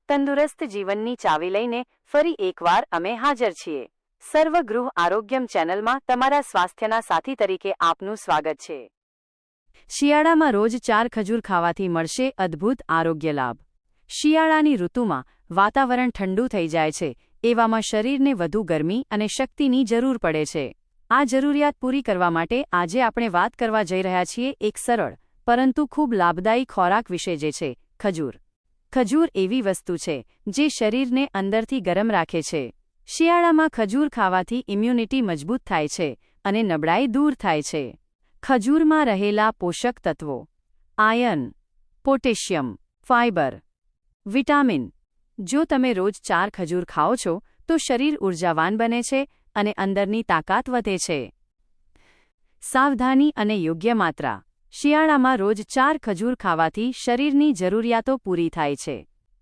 તંદુરસ્ત જીવનની ચાવી લઈને ફરી એકવાર અમે હાજર છીએ। સર્વગૃહ આરોગ્યમ ચેનલમાં તમારા સ્વાસ્થ્યના સાથી તરીકે આપનું સ્વાગત છે। શિયાળામાં રોજ 4 ખજૂર ખાવાથી મળશે અદ્ભુત આરોગ્ય લાભ। શિયાળાની ઋતુમાં વાતાવરણ ઠંડુ થઈ જાય છે, એવામાં શરીરને વધુ ગરમી અને શક્તિની જરૂર પડે છે। આ જરૂરિયાત પૂરી કરવા માટે આજે આપણે વાત કરવા જઈ રહ્યા છીએ એક સરળ પરંતુ ખૂબ લાભદાયી ખોરાક વિશે, જે છે ખજૂર। ખજૂર એવી વસ્તુ છે જે શરીરને અંદરથી ગરમ રાખે છે। શિયાળામાં ખજૂર ખાવાથી ઇમ્યુનિટી મજબૂત થાય છે અને નબળાઈ દૂર થાય છે। ખજૂરમાં રહેલા પોષક તત્વો: આયર્ન, પોટેશિયમ, ફાઇબર, વિટામિન। જો તમે રોજ 4 ખજૂર ખાઓ છો તો શરીર ઉર્જાવાન બને છે અને અંદરની તાકાત વધે છે। સાવધાની અને યોગ્ય માત્રા: શિયાળામાં રોજ 4 ખજૂર ખાવાથી શરીરની જરૂરિયાતો પૂરી થાય છે,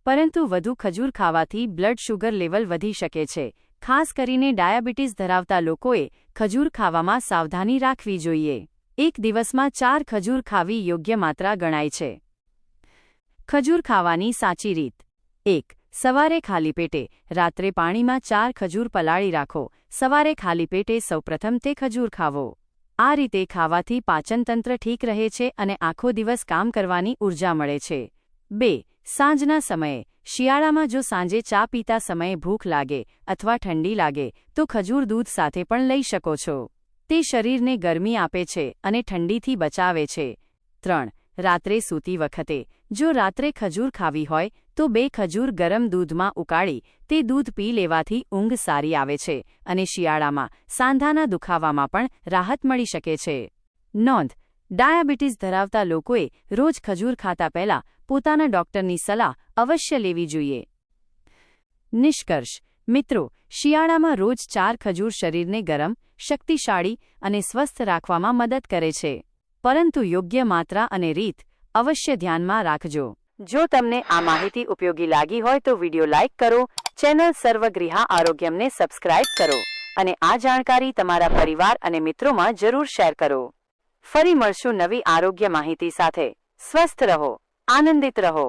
પરંતુ વધુ ખજૂર ખાવાથી બ્લડ શુગર લેવલ વધી શકે છે। ખાસ કરીને ડાયાબિટીસ ધરાવતા લોકોએ ખજૂર ખાવામાં સાવધાની રાખવી જોઈએ। એક દિવસમાં 4 ખજૂર ખાવી યોગ્ય માત્રા ગણાય છે। ખજૂર ખાવાની સાચી રીત: 1. સવારે ખાલી પેટે, રાત્રે પાણીમાં 4 ખજૂર પલાળી રાખો। સવારે ખાલી પેટે સૌપ્રથમ તે ખજૂર ખાવો। આ રીતે ખાવાથી પાચનતંત્ર ઠીક રહે છે અને આખો દિવસ કામ કરવાની ઉર્જા મળે છે। 2. સાંજના સમયે: શિયાળામાં જો સાંજે ચા પીતા સમયે ભૂખ લાગે અથવા ઠંડી લાગે તો ખજૂર દૂધ સાથે પણ લઈ શકો છો। તે શરીરને ગરમી આપે છે અને ઠંડીથી બચાવે છે। 3. રાત્રે સૂતી વખતે: જો રાત્રે ખજૂર ખાવી હોય તો 2 ખજૂર ગરમ દૂધમાં ઉકાળી તે દૂધ પી લેવાથી ઊંઘ સારી આવે છે અને શિયાળામાં સાંધાના દુખાવામાં પણ રાહત મળી શકે છે। નોંધ: ડાયાબિટીસ ધરાવતા લોકોએ રોજ ખજૂર ખાતા પહેલા પોતાના ડોક્ટરની સલાહ અવશ્ય લેવી જોઈએ। નિષ્કર્ષ: મિત્રો, શિયાળામાં રોજ 4 ખજૂર શરીરને ગરમ, શક્તિશાળી અને સ્વસ્થ રાખવામાં મદદ કરે છે, પરંતુ યોગ્ય માત્રા અને રીત અવશ્ય ધ્યાનમાં રાખજો। જો તમને આ માહિતી ઉપયોગી લાગી હોય તો વિડિયો લાઇક કરો, ચેનલ સર્વગૃહ આરોગ્યમને સબસ્ક્રાઇબ કરો અને આ જાણકારી તમારા પરિવાર અને મિત્રોમાં જરૂર શેર કરો। ફરી મળશું નવી આરોગ્ય માહિતી સાથે। સ્વસ્થ રહો, આનંદિત રહો।